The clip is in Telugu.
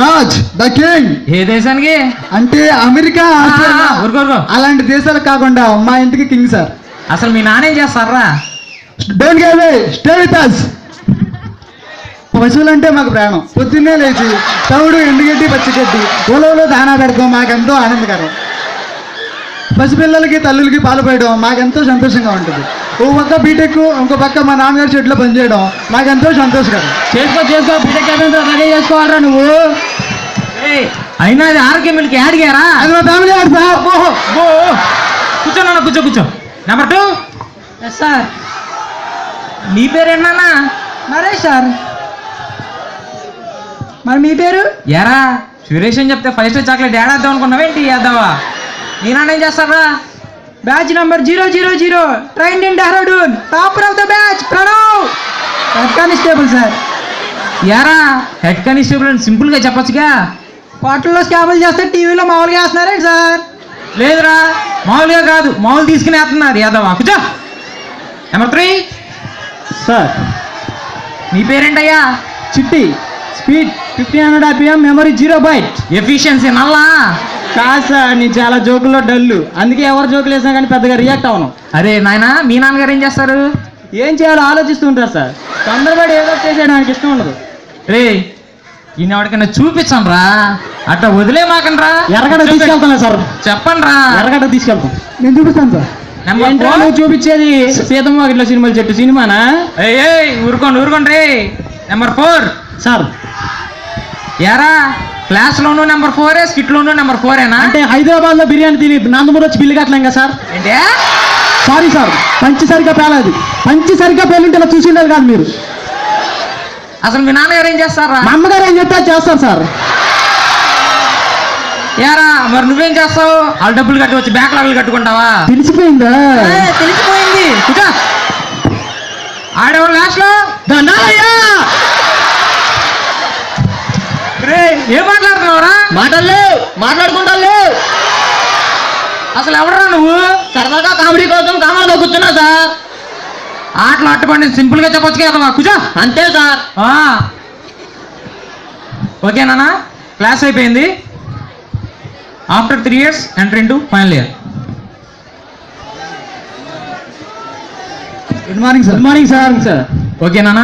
Raj the king. ఏ దేశానికి? అంటే అమెరికా, ఆస్ట్రేలియా అలాంటి దేశాలకు కాకుండా మా ఇంటికి కింగ్ సార్. అసలు మీ నాన్న ఏం చేస్తారా? Don't get away, stay with us. పశువులంటే మాకు ప్రాణం. పొద్దున్నే లేచి తవుడు, ఎండుగడ్డి, పచ్చిగడ్డి పొలంలో దానా పెడతాం, మాకెంతో ఆనందకరం. పసిపిల్లలకి తల్లులకి పాలు పోయడం మాకెంతో సంతోషంగా ఉంటుంది. ఓ పక్క బీటెక్, ఇంకో పక్క మా నాన్నగారు చెట్లో పనిచేయడం మాకెంతో సంతోషకరం. చేసుకో బీటెక్ రెడీ చేసుకోవాలరా నువ్వు. అయినా అది ఆరోగ్యం మిల్కి అడిగారా? అది మా ఫ్యామిలీ సార్. కూర్చో. నెంబర్ 2. సార్. నీ పేరేంటన్నా? నరేష్ సార్. మరి మీ పేరు? ఎరా సురేష్ అని చెప్తే 5 స్టార్ చాక్లెట్ ఏడాద్దాం అనుకున్నావేంటి? వేద్దావా? నీ నాన్న ఏం చేస్తారా? Batch number 000 trained in Dehradun, topper of the batch Pranav, head constable sir. Yaara head constable అని సింపుల్ గా చెప్పొచ్చుగా. క్వార్టర్లో స్కాములు చేస్తే టీవీలో మామూలుగా వేస్తున్నారేంటి సార్? లేదురా, మామూలుగా కాదు, మామూలు తీసుకుని వేస్తున్నారు. యాదవా కూర్చో. నెంబర్ 3. సార్. నీ పేరేంటయ్యా? Chitti. Speed 1500 RPM, memory 0 byte. Efficiency నల్లా కాదు సార్, నేను చాలా జోకుల్లో డల్లు, అందుకే ఎవరు జోకులు వేసినా కానీ పెద్దగా రియాక్ట్ అవను. అరే నాయనా, మీ నాన్నగారు ఏం చేస్తారు? ఏం చేయాలో ఆలోచిస్తూ ఉంటారు సార్. తొందరపడి ఏదో చేసేయడానికి ఇష్టం ఉండదు. రే ఈయన ఎవరికైనా చూపించండి రా, అట్లా వదిలే మాకండి రా. ఎర్రగడ్డ తీసుకెళ్తాను సార్. చెప్పండి రా. ఎర్రగడ్డ తీసుకెళ్తాం. నేను చూపిస్తాను సార్. నువ్వు చూపించేది సీతమ్మ వాకిట్లో సినిమాలు చెట్టు సినిమానా? ఊరుకోండి రే. నెంబర్ 4. సార్. యారా క్లాస్ లోను నెంబర్ 4, స్కిట్ లోను నెంబర్ 4ఏనా? అంటే హైదరాబాద్ లో బిర్యానీ తిని నందమూరి వచ్చి బిల్లు కట్టలేం కదా సార్. ఏంటే? సారీ సార్, పంచి సరిగ్గా పేలాది. పంచి సరిగ్గా పేలింటే ఇలా చూసి ఉండాలి కాదు మీరు. అసలు మీ నాన్నగారు ఏం చేస్తారా? మా అమ్మగారు ఏం చెప్తే చేస్తారు సార్. యారా మరి నువ్వేం చేస్తావు? వాళ్ళు డబ్బులు కట్టి వచ్చి బ్యాక్లాగ్లు కట్టుకుంటావా? తెలిసిపోయిందా? తెలిసిపోయింది. కూర్చో. ఆడేవాడు లాస్ట్ లో ఏం మాట్లాడుతున్నావురా? మాట్లాడుకుంటా. అసలు ఎవడరా నువ్వు? సరదాగా కామెడీ కోసం కామన్గా కూర్చున్నా సార్. ఆటలు అట్టుకోండి, సింపుల్ గా చెప్పొచ్చు కదా. కూర్చో. అంతే సార్. ఓకేనా? క్లాస్ అయిపోయింది. After 3 years enter into final year. Good morning sir. ఓకేనా?